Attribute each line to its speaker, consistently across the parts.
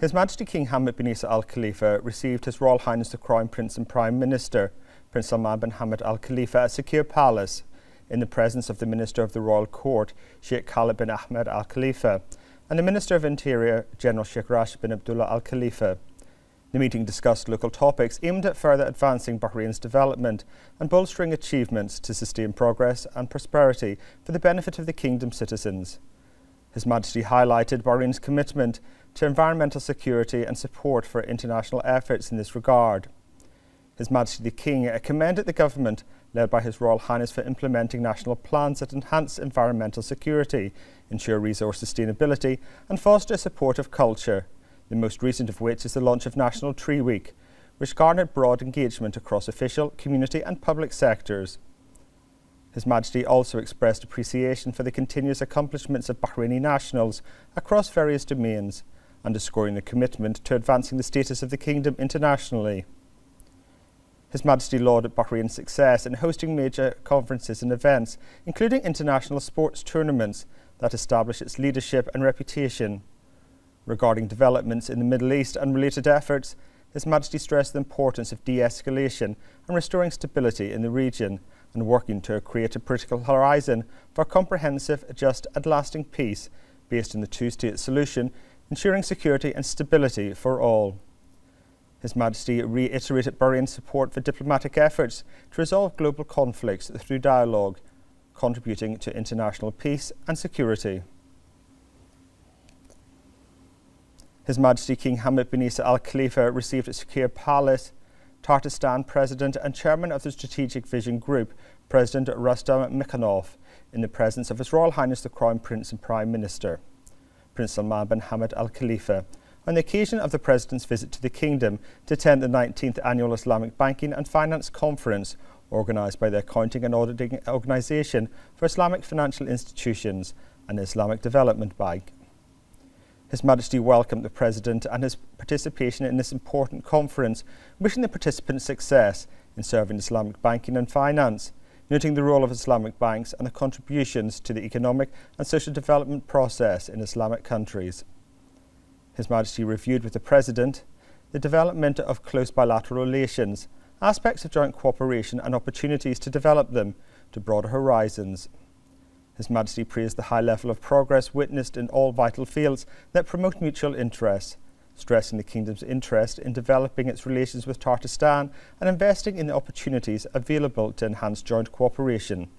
Speaker 1: His Majesty King Hamad bin Isa Al Khalifa received His Royal Highness the Crown Prince and Prime Minister, Prince Salman bin Hamad Al Khalifa, at Secure Palace in the presence of the Minister of the Royal Court, Sheikh Khalid bin Ahmed Al Khalifa, and the Minister of Interior, General Sheikh Rashid bin Abdullah Al Khalifa. The meeting discussed local topics aimed at further advancing Bahrain's development and bolstering achievements to sustain progress and prosperity for the benefit of the Kingdom's citizens. His Majesty highlighted Bahrain's commitment to environmental security and support for international efforts in this regard. His Majesty the King commended the government led by His Royal Highness for implementing national plans that enhance environmental security, ensure resource sustainability and foster a supportive culture, the most recent of which is the launch of National Tree Week, which garnered broad engagement across official, community and public sectors. His Majesty also expressed appreciation for the continuous accomplishments of Bahraini nationals across various domains, underscoring the commitment to advancing the status of the Kingdom internationally. His Majesty lauded Bahrain's success in hosting major conferences and events, including international sports tournaments that establish its leadership and reputation. Regarding developments in the Middle East and related efforts, His Majesty stressed the importance of de-escalation and restoring stability in the region and working to create a political horizon for comprehensive, just and lasting peace based on the two-state solution, ensuring security and stability for all. His Majesty reiterated Bahrain's support for diplomatic efforts to resolve global conflicts through dialogue, contributing to international peace and security. His Majesty King Hamad bin Isa Al Khalifa received at Secure Palace Tartistan President and Chairman of the Strategic Vision Group, President Rustam Mikhanov, in the presence of His Royal Highness the Crown Prince and Prime Minister, Prince Salman bin Hamad Al Khalifa, on the occasion of the President's visit to the Kingdom to attend the 19th Annual Islamic Banking and Finance Conference organised by the Accounting and Auditing Organisation for Islamic Financial Institutions and the Islamic Development Bank. His Majesty welcomed the President and his participation in this important conference, wishing the participants success in serving Islamic banking and finance, noting the role of Islamic banks and the contributions to the economic and social development process in Islamic countries. His Majesty reviewed with the President the development of close bilateral relations, aspects of joint cooperation and opportunities to develop them to broader horizons. His Majesty praised the high level of progress witnessed in all vital fields that promote mutual interests, stressing the Kingdom's interest in developing its relations with Tartistan and investing in the opportunities available to enhance joint cooperation.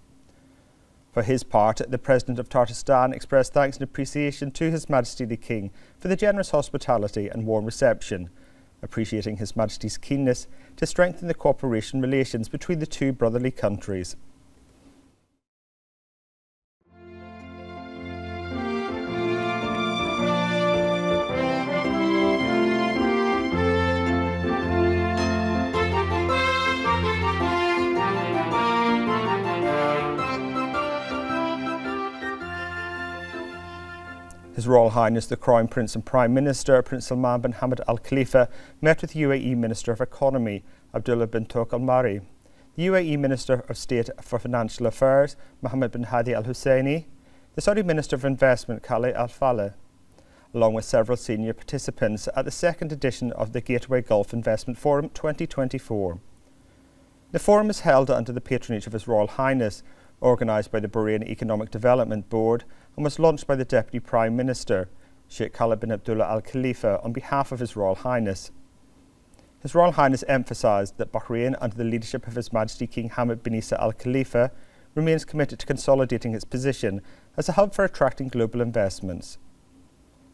Speaker 1: For his part, the President of Tartistan expressed thanks and appreciation to His Majesty the King for the generous hospitality and warm reception, appreciating His Majesty's keenness to strengthen the cooperation relations between the two brotherly countries. His Royal Highness the Crown Prince and Prime Minister, Prince Salman bin Hamad Al Khalifa, met with UAE Minister of Economy, Abdullah bin Toq Al Mari, the UAE Minister of State for Financial Affairs, Mohammed bin Hadi Al Husseini, the Saudi Minister of Investment, Khalid Al Faleh, along with several senior participants at the second edition of the Gateway Gulf Investment Forum 2024. The forum is held under the patronage of His Royal Highness, organised by the Bahrain Economic Development Board, and was launched by the Deputy Prime Minister, Sheikh Khalid bin Abdullah Al Khalifa, on behalf of His Royal Highness. His Royal Highness emphasised that Bahrain, under the leadership of His Majesty King Hamad bin Isa Al Khalifa, remains committed to consolidating its position as a hub for attracting global investments.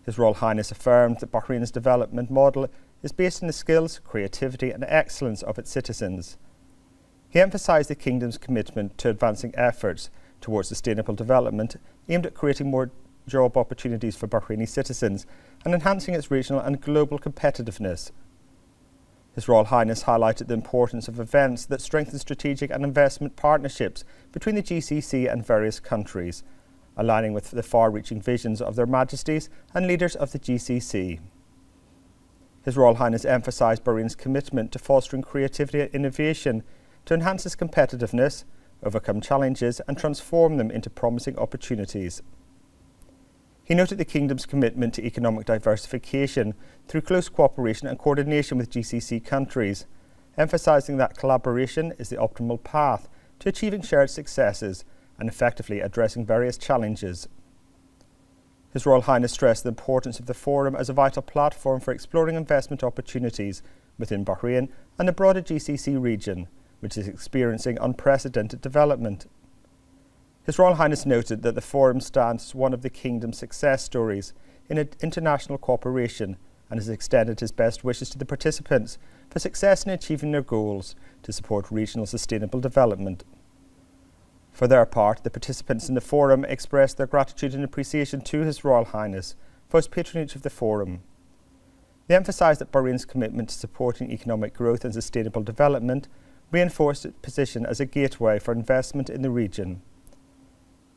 Speaker 1: His Royal Highness affirmed that Bahrain's development model is based on the skills, creativity and excellence of its citizens. He emphasised the Kingdom's commitment to advancing efforts towards sustainable development aimed at creating more job opportunities for Bahraini citizens and enhancing its regional and global competitiveness. His Royal Highness highlighted the importance of events that strengthen strategic and investment partnerships between the GCC and various countries, aligning with the far-reaching visions of their Majesties and leaders of the GCC. His Royal Highness emphasised Bahrain's commitment to fostering creativity and innovation to enhance its competitiveness, overcome challenges and transform them into promising opportunities. He noted the Kingdom's commitment to economic diversification through close cooperation and coordination with GCC countries, emphasising that collaboration is the optimal path to achieving shared successes and effectively addressing various challenges. His Royal Highness stressed the importance of the forum as a vital platform for exploring investment opportunities within Bahrain and the broader GCC region, which is experiencing unprecedented development. His Royal Highness noted that the forum stands as one of the Kingdom's success stories in international cooperation and has extended his best wishes to the participants for success in achieving their goals to support regional sustainable development. For their part, the participants in the forum expressed their gratitude and appreciation to His Royal Highness for his patronage of the forum. They emphasised that Bahrain's commitment to supporting economic growth and sustainable development reinforced its position as a gateway for investment in the region.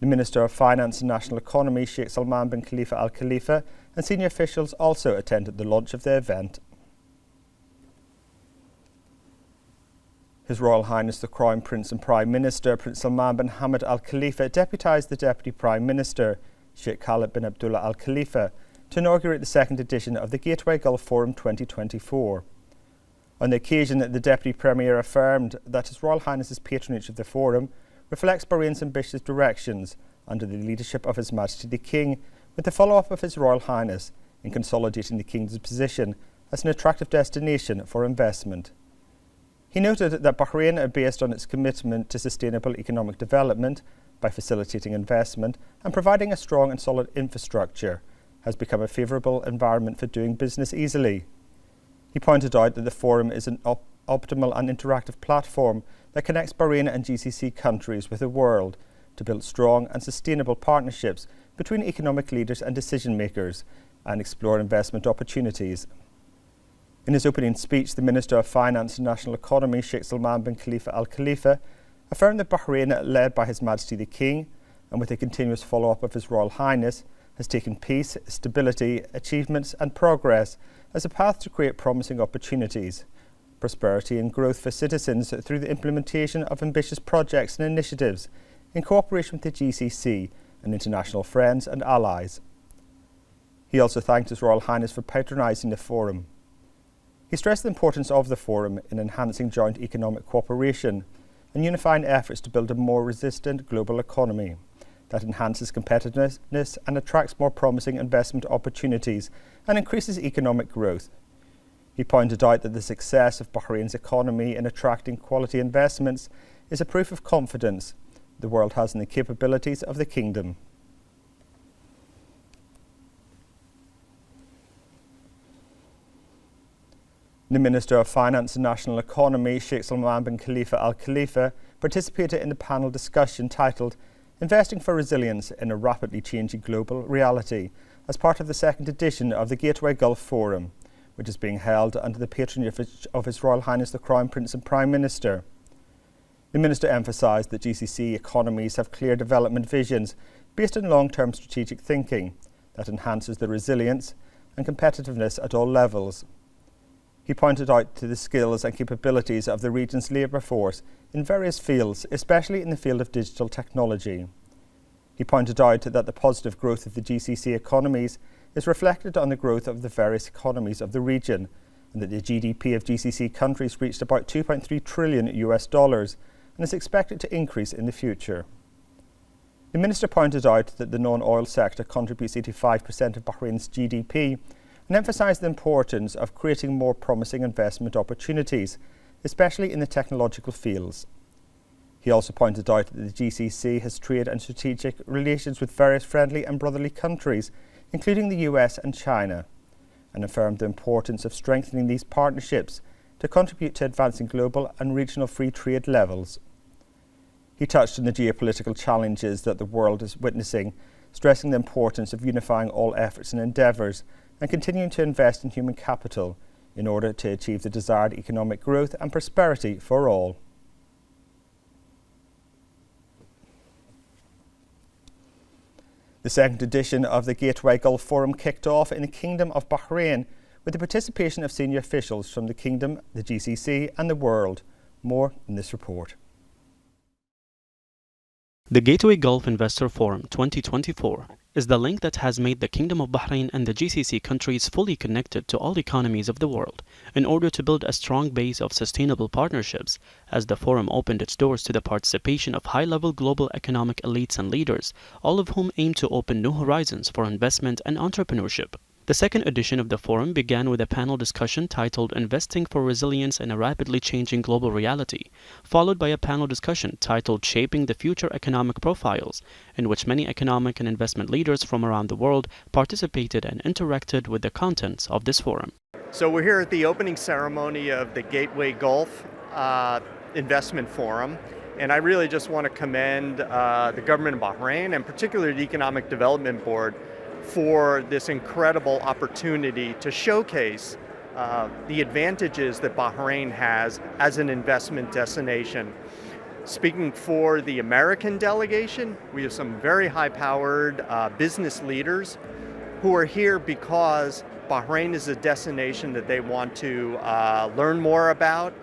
Speaker 1: The Minister of Finance and National Economy, Sheikh Salman bin Khalifa Al Khalifa, and senior officials also attended the launch of the event. His Royal Highness the Crown Prince and Prime Minister, Prince Salman bin Hamad Al Khalifa, deputised the Deputy Prime Minister, Sheikh Khalid bin Abdullah Al Khalifa, to inaugurate the second edition of the Gateway Gulf Forum 2024. On the occasion, the Deputy Premier affirmed that His Royal Highness's patronage of the forum reflects Bahrain's ambitious directions under the leadership of His Majesty the King, with the follow-up of His Royal Highness in consolidating the Kingdom's position as an attractive destination for investment. He noted that Bahrain, based on its commitment to sustainable economic development by facilitating investment and providing a strong and solid infrastructure, has become a favourable environment for doing business easily. He pointed out that the forum is an optimal and interactive platform that connects Bahrain and GCC countries with the world to build strong and sustainable partnerships between economic leaders and decision makers and explore investment opportunities. In his opening speech, the Minister of Finance and National Economy, Sheikh Salman bin Khalifa Al Khalifa, affirmed that Bahrain, led by His Majesty the King and with the continuous follow-up of His Royal Highness, has taken peace, stability, achievements and progress as a path to create promising opportunities, prosperity and growth for citizens through the implementation of ambitious projects and initiatives in cooperation with the GCC and international friends and allies. He also thanked His Royal Highness for patronising the forum. He stressed the importance of the forum in enhancing joint economic cooperation and unifying efforts to build a more resistant global economy that enhances competitiveness and attracts more promising investment opportunities and increases economic growth. He pointed out that the success of Bahrain's economy in attracting quality investments is a proof of confidence the world has in the capabilities of the Kingdom. The Minister of Finance and National Economy, Sheikh Salman bin Khalifa Al Khalifa, participated in the panel discussion titled Investing for Resilience in a Rapidly Changing Global Reality as part of the second edition of the Gateway Gulf Forum, which is being held under the patronage of His Royal Highness the Crown Prince and Prime Minister. The Minister emphasised that GCC economies have clear development visions based on long-term strategic thinking that enhances the resilience and competitiveness at all levels. He pointed out to the skills and capabilities of the region's labour force in various fields, especially in the field of digital technology. He pointed out that the positive growth of the GCC economies is reflected on the growth of the various economies of the region, and that the GDP of GCC countries reached about $2.3 trillion and is expected to increase in the future. The Minister pointed out that the non-oil sector contributes 85% of Bahrain's GDP and emphasised the importance of creating more promising investment opportunities, especially in the technological fields. He also pointed out that the GCC has trade and strategic relations with various friendly and brotherly countries, including the US and China, and affirmed the importance of strengthening these partnerships to contribute to advancing global and regional free trade levels. He touched on the geopolitical challenges that the world is witnessing, stressing the importance of unifying all efforts and endeavours and continuing to invest in human capital in order to achieve the desired economic growth and prosperity for all. The second edition of the Gateway Gulf Forum kicked off in the Kingdom of Bahrain with the participation of senior officials from the Kingdom, the GCC and the world. More in this report.
Speaker 2: The Gateway Gulf Investor Forum 2024 is the link that has made the Kingdom of Bahrain and the GCC countries fully connected to all economies of the world in order to build a strong base of sustainable partnerships, as the forum opened its doors to the participation of high-level global economic elites and leaders, all of whom aim to open new horizons for investment and entrepreneurship. The second edition of the forum began with a panel discussion titled Investing for Resilience in a Rapidly Changing Global Reality, followed by a panel discussion titled Shaping the Future Economic Profiles, in which many economic and investment leaders from around the world participated and interacted with the contents of this forum.
Speaker 3: So we're here at the opening ceremony of the Gateway Gulf Investment Forum, and I really just want to commend the government of Bahrain, and particularly the Economic Development Board, for this incredible opportunity to showcase the advantages that Bahrain has as an investment destination. Speaking for the American delegation, we have some very high-powered business leaders who are here because Bahrain is a destination that they want to learn more about,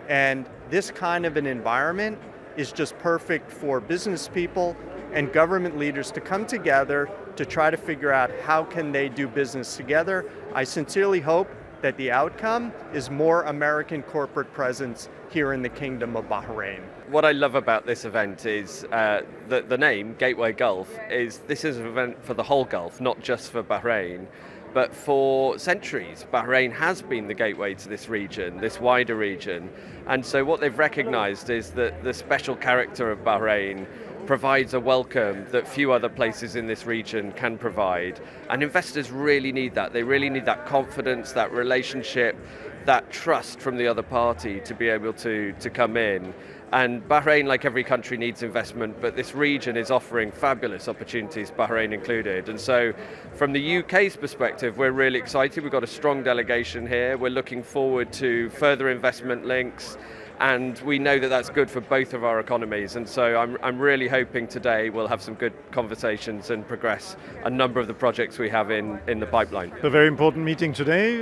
Speaker 3: and this kind of an environment is just perfect for business people and government leaders to come together to try to figure out how can they do business together. I sincerely hope that the outcome is more American corporate presence here in the Kingdom of Bahrain.
Speaker 4: What I love about this event is the name, Gateway Gulf, this is an event for the whole Gulf, not just for Bahrain. But for centuries, Bahrain has been the gateway to this region, this wider region. And so what they've recognized is that the special character of Bahrain provides a welcome that few other places in this region can provide. And investors really need that. They really need that confidence, that relationship, that trust from the other party to be able to come in. And Bahrain, like every country, needs investment, but this region is offering fabulous opportunities, Bahrain included. And so from the UK's perspective, we're really excited. We've got a strong delegation here. We're looking forward to further investment links, and we know that that's good for both of our economies. And so I'm really hoping today we'll have some good conversations and progress a number of the projects we have in the pipeline.
Speaker 5: A very important meeting today.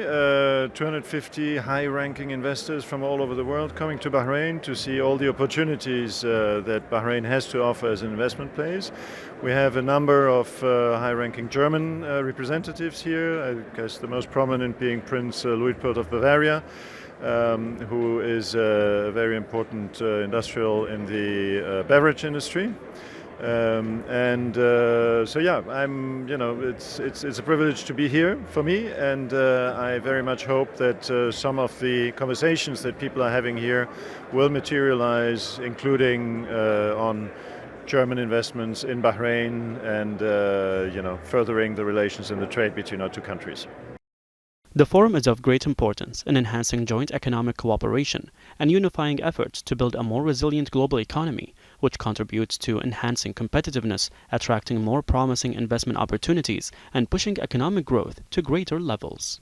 Speaker 5: 250 high-ranking investors from all over the world coming to Bahrain to see all the opportunities that Bahrain has to offer as an investment place. We have a number of high-ranking German representatives here, I guess the most prominent being Prince Luitpold of Bavaria, who is a very important industrial in the beverage industry. So yeah, it's a privilege to be here for me, and I very much hope that some of the conversations that people are having here will materialize, including on German investments in Bahrain and furthering the relations and the trade between our two countries.
Speaker 2: The forum is of great importance in enhancing joint economic cooperation and unifying efforts to build a more resilient global economy, which contributes to enhancing competitiveness, attracting more promising investment opportunities, and pushing economic growth to greater levels.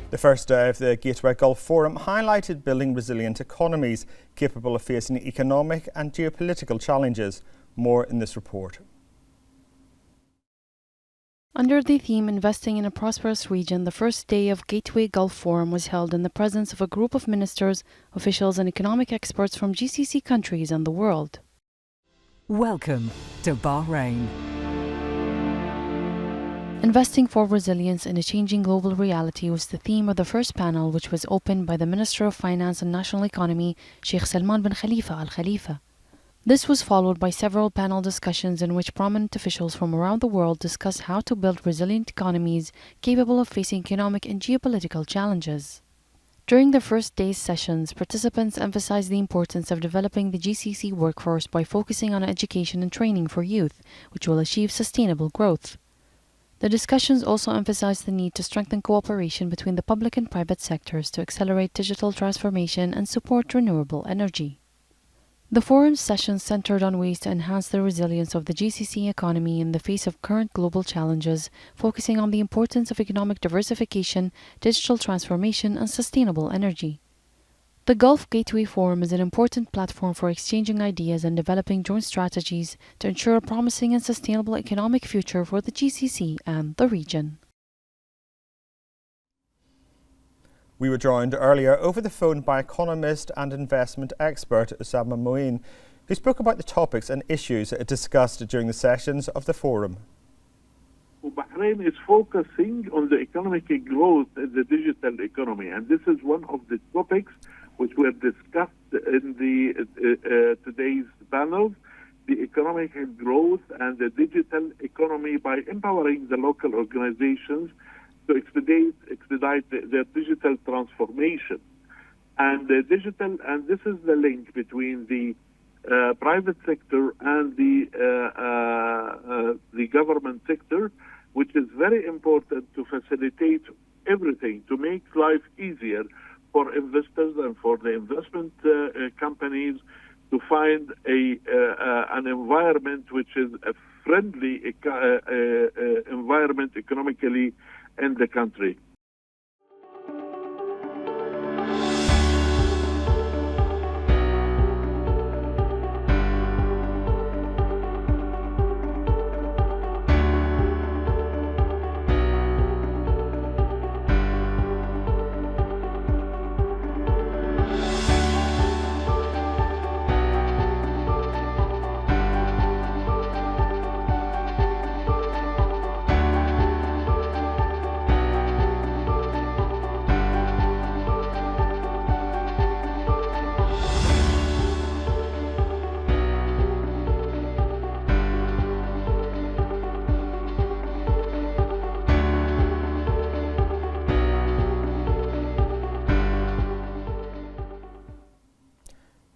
Speaker 1: The first day of the Gateway Gulf Forum highlighted building resilient economies capable of facing economic and geopolitical challenges. More in this report.
Speaker 6: Under the theme Investing in a Prosperous Region, the first day of Gateway Gulf Forum was held in the presence of a group of ministers, officials and economic experts from GCC countries and the world.
Speaker 7: Welcome to Bahrain.
Speaker 6: Investing for resilience in a changing global reality was the theme of the first panel, which was opened by the Minister of Finance and National Economy, Sheikh Salman bin Khalifa Al Khalifa. This was followed by several panel discussions in which prominent officials from around the world discussed how to build resilient economies capable of facing economic and geopolitical challenges. During the first day's sessions, participants emphasized the importance of developing the GCC workforce by focusing on education and training for youth, which will achieve sustainable growth. The discussions also emphasized the need to strengthen cooperation between the public and private sectors to accelerate digital transformation and support renewable energy. The forum's sessions centered on ways to enhance the resilience of the GCC economy in the face of current global challenges, focusing on the importance of economic diversification, digital transformation, and sustainable energy. The Gulf Gateway Forum is an important platform for exchanging ideas and developing joint strategies to ensure a promising and sustainable economic future for the GCC and the region.
Speaker 1: We were joined earlier over the phone by economist and investment expert Osama Moeen, who spoke about the topics and issues discussed during the sessions of the forum.
Speaker 8: Bahrain is focusing on the economic growth in the digital economy, and this is one of the topics which were discussed in the today's panels, the economic growth and the digital economy by empowering the local organizations to expedite their digital transformation. And this is the link between the private sector and the government sector, which is very important to facilitate everything, to make life easier for investors and for the investment companies to find an environment which is a friendly environment economically in the country.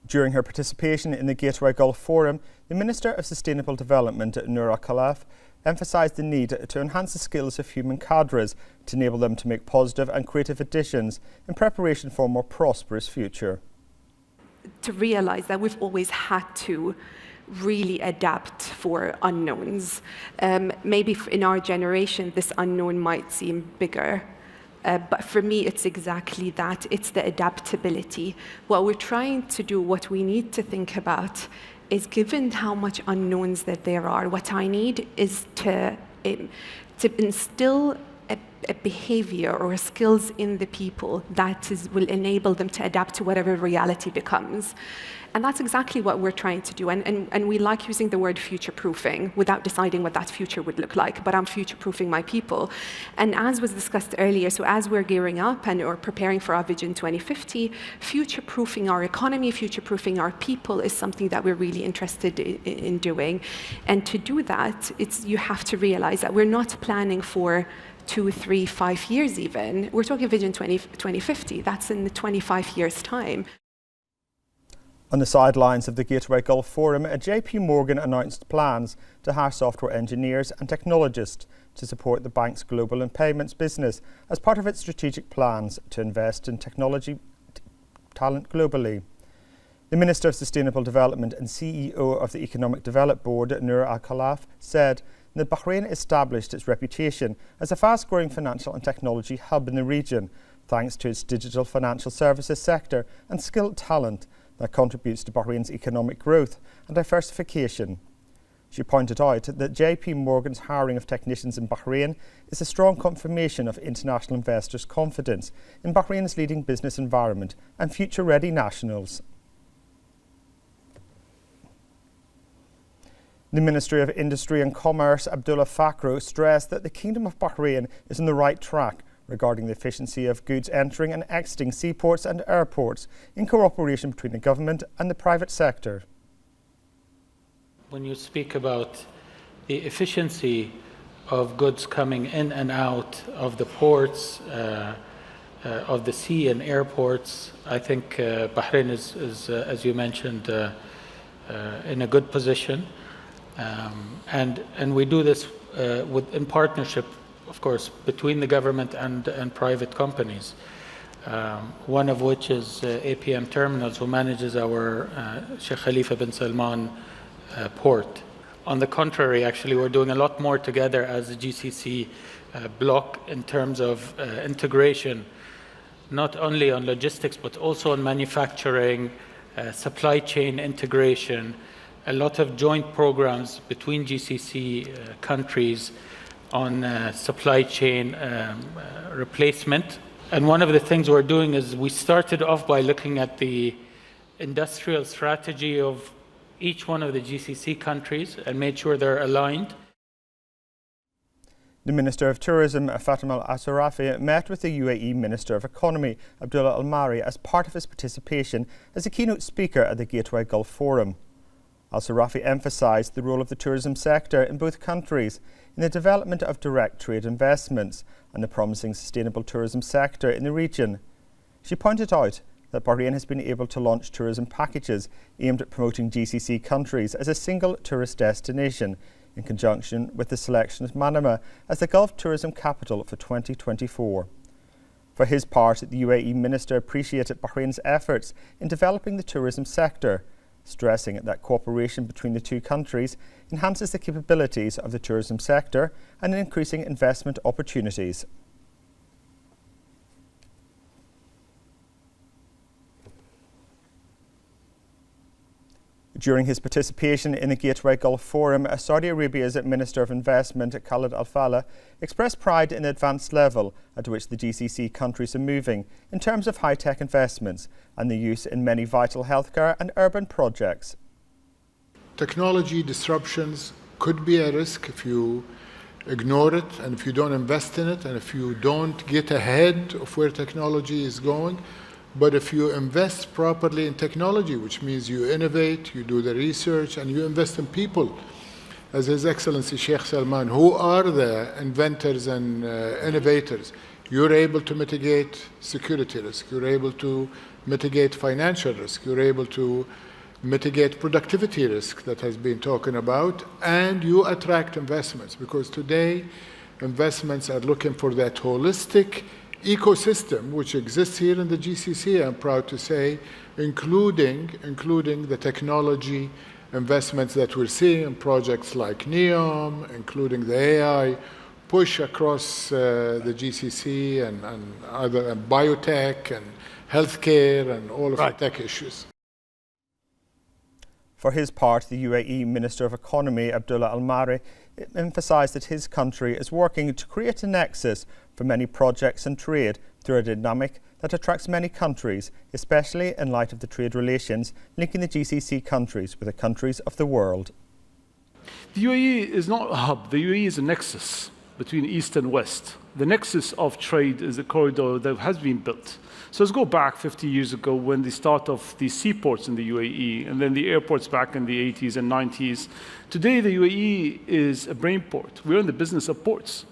Speaker 1: During her participation in the Gateway Gulf Forum, the Minister of Sustainable Development, Noura Khalaf, emphasised the need to enhance the skills of human cadres to enable them to make positive and creative additions in preparation for a more prosperous future.
Speaker 9: To realise that we've always had to really adapt for unknowns. Maybe in our generation, this unknown might seem bigger. But for me, it's exactly that. It's the adaptability. What we're trying to do, what we need to think about, is given how much unknowns that there are, what I need is to instill a behavior or skills in the people that will enable them to adapt to whatever reality becomes. And that's exactly what we're trying to do. And we like using the word future-proofing without deciding what that future would look like, but I'm future-proofing my people. And as was discussed earlier, so as we're gearing up or preparing for our Vision 2050, future-proofing our economy, future-proofing our people is something that we're really interested in doing. And to do that, you have to realize that we're not planning for 2, 3, 5 years even. We're talking Vision 2050. That's in the 25 years' time.
Speaker 1: On the sidelines of the Gateway Gulf Forum, JP Morgan announced plans to hire software engineers and technologists to support the bank's global and payments business as part of its strategic plans to invest in technology talent globally. The Minister of Sustainable Development and CEO of the Economic Development Board, Noura Khalaf, said that Bahrain established its reputation as a fast-growing financial and technology hub in the region, thanks to its digital financial services sector and skilled talent that contributes to Bahrain's economic growth and diversification. She pointed out that JP Morgan's hiring of technicians in Bahrain is a strong confirmation of international investors' confidence in Bahrain's leading business environment and future-ready nationals. The Ministry of Industry and Commerce, Abdullah Fakhro, stressed that the Kingdom of Bahrain is on the right track regarding the efficiency of goods entering and exiting seaports and airports in cooperation between the government and the private sector.
Speaker 10: When you speak about the efficiency of goods coming in and out of the ports, of the sea and airports, I think Bahrain is as you mentioned, in a good position. And we do this in partnership, of course, between the government and private companies. One of which is APM Terminals, who manages our Sheikh Khalifa bin Salman port. On the contrary, actually, we're doing a lot more together as a GCC bloc in terms of integration, not only on logistics, but also on manufacturing, supply chain integration, a lot of joint programs between GCC countries on supply chain replacement. And one of the things we're doing is we started off by looking at the industrial strategy of each one of the GCC countries and made sure they're aligned.
Speaker 1: The Minister of Tourism, Fatima Al-Asrafi, met with the UAE Minister of Economy, Abdullah Al-Mari, as part of his participation as a keynote speaker at the Gateway Gulf Forum. Al-Sarafi emphasised the role of the tourism sector in both countries in the development of direct trade investments and the promising sustainable tourism sector in the region. She pointed out that Bahrain has been able to launch tourism packages aimed at promoting GCC countries as a single tourist destination in conjunction with the selection of Manama as the Gulf Tourism Capital for 2024. For his part, the UAE Minister appreciated Bahrain's efforts in developing the tourism sector, stressing that cooperation between the two countries enhances the capabilities of the tourism sector and increasing investment opportunities. During his participation in the Gateway Gulf Forum, Saudi Arabia's Minister of Investment, Khalid Al-Faleh, expressed pride in the advanced level at which the GCC countries are moving in terms of high-tech investments and the use in many vital healthcare and urban projects.
Speaker 11: Technology disruptions could be a risk if you ignore it and if you don't invest in it and if you don't get ahead of where technology is going. But if you invest properly in technology, which means you innovate, you do the research, and you invest in people, as His Excellency Sheikh Salman, who are the inventors and innovators, you're able to mitigate security risk, you're able to mitigate financial risk, you're able to mitigate productivity risk that has been talking about, and you attract investments, because today investments are looking for that holistic ecosystem which exists here in the GCC, I'm proud to say, including the technology investments that we're seeing in projects like NEOM, including the AI push across the GCC and other biotech and healthcare and all of the tech issues.
Speaker 1: For his part, the UAE Minister of Economy, Abdullah Al-Mari, emphasised that his country is working to create a nexus for many projects and trade through a dynamic that attracts many countries, especially in light of the trade relations linking the GCC countries with the countries of the world.
Speaker 12: The UAE is not a hub, the UAE is a nexus between East and West. The nexus of trade is a corridor that has been built. So let's go back 50 years ago when the start of the seaports in the UAE and then the airports back in the 80s and 90s. Today the UAE is a brain port. We're in the business of ports.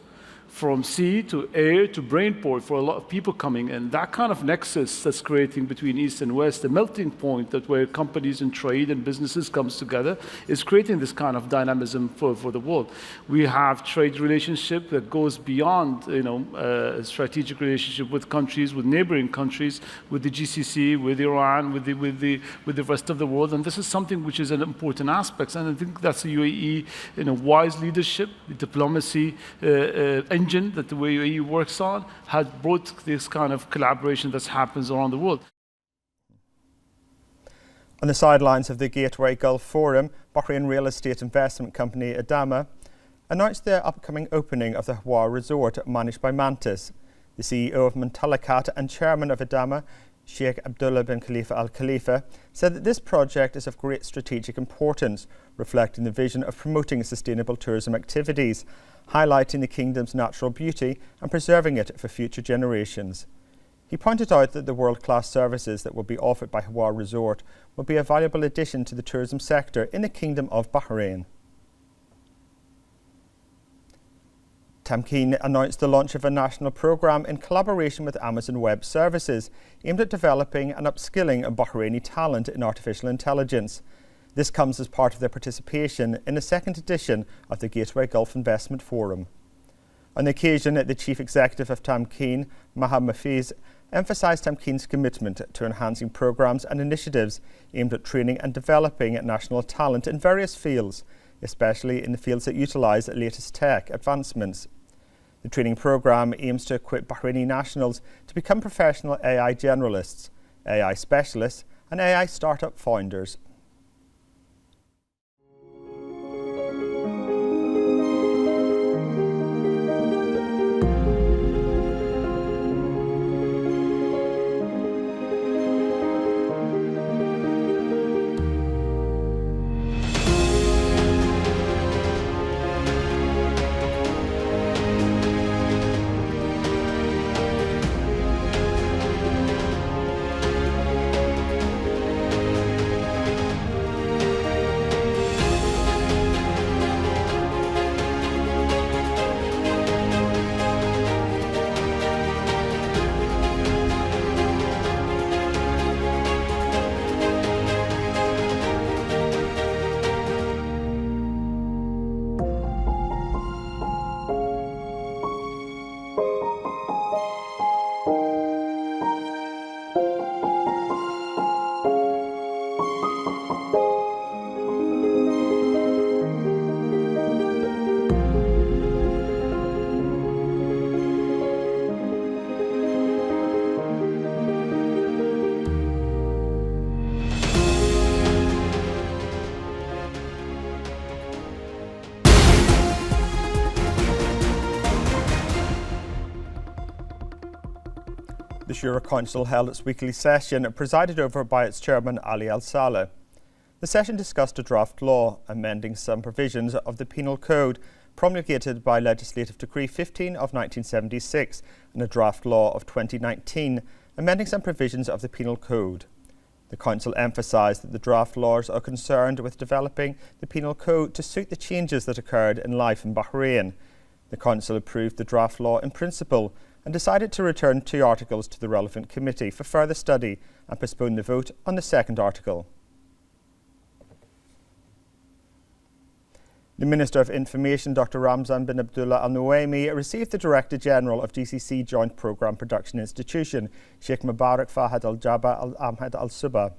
Speaker 12: From sea to air to brain port for a lot of people coming in. That kind of nexus that's creating between East and West, the melting point that where companies and trade and businesses comes together, is creating this kind of dynamism for the world. We have trade relationship that goes beyond, a strategic relationship with countries, with neighboring countries, with the GCC, with Iran, with the rest of the world, and this is something which is an important aspect. And I think that's the UAE, wise leadership, the diplomacy engine that the UAE works on has brought this kind of collaboration that happens around the world.
Speaker 1: On the sidelines of the Gateway Gulf Forum, Bahrain real estate investment company Adama announced the upcoming opening of the Hawar Resort managed by Mantis. The CEO of Mumtalakat and chairman of Adama, Sheikh Abdullah bin Khalifa Al Khalifa, said that this project is of great strategic importance, reflecting the vision of promoting sustainable tourism activities, highlighting the kingdom's natural beauty and preserving it for future generations. He pointed out that the world-class services that will be offered by Hawar Resort will be a valuable addition to the tourism sector in the Kingdom of Bahrain. Tamkeen announced the launch of a national programme in collaboration with Amazon Web Services aimed at developing and upskilling a Bahraini talent in artificial intelligence. This comes as part of their participation in the second edition of the Gateway Gulf Investment Forum. On the occasion, the Chief Executive of Tamkeen, Maha Mafiz, emphasised Tamkeen's commitment to enhancing programmes and initiatives aimed at training and developing national talent in various fields, especially in the fields that utilise latest tech advancements. The training programme aims to equip Bahraini nationals to become professional AI generalists, AI specialists and AI startup founders. The Shura Council held its weekly session, presided over by its chairman Ali Al-Saleh. The session discussed a draft law amending some provisions of the Penal Code promulgated by Legislative Decree 15 of 1976 and a draft law of 2019 amending some provisions of the Penal Code. The Council emphasised that the draft laws are concerned with developing the Penal Code to suit the changes that occurred in life in Bahrain. The Council approved the draft law in principle and decided to return 2 articles to the relevant committee for further study and postpone the vote on the second article. The Minister of Information, Dr. Ramzan bin Abdullah Al Nuaimi, received the Director General of GCC Joint Programme Production Institution, Sheikh Mubarak Fahad Al Jabba Al Ahmed Al Subah.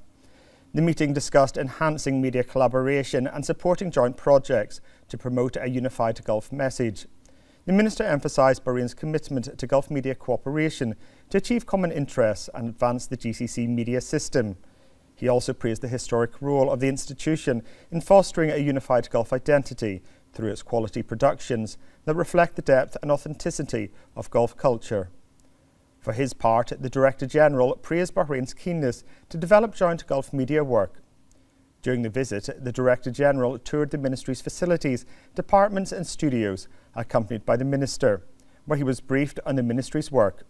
Speaker 1: The meeting discussed enhancing media collaboration and supporting joint projects to promote a unified Gulf message. The Minister emphasised Bahrain's commitment to Gulf media cooperation to achieve common interests and advance the GCC media system. He also praised the historic role of the institution in fostering a unified Gulf identity through its quality productions that reflect the depth and authenticity of Gulf culture. For his part, the Director General praised Bahrain's keenness to develop joint Gulf media work. During the visit, the Director General toured the Ministry's facilities, departments and studios, accompanied by the Minister, where he was briefed on the Ministry's work.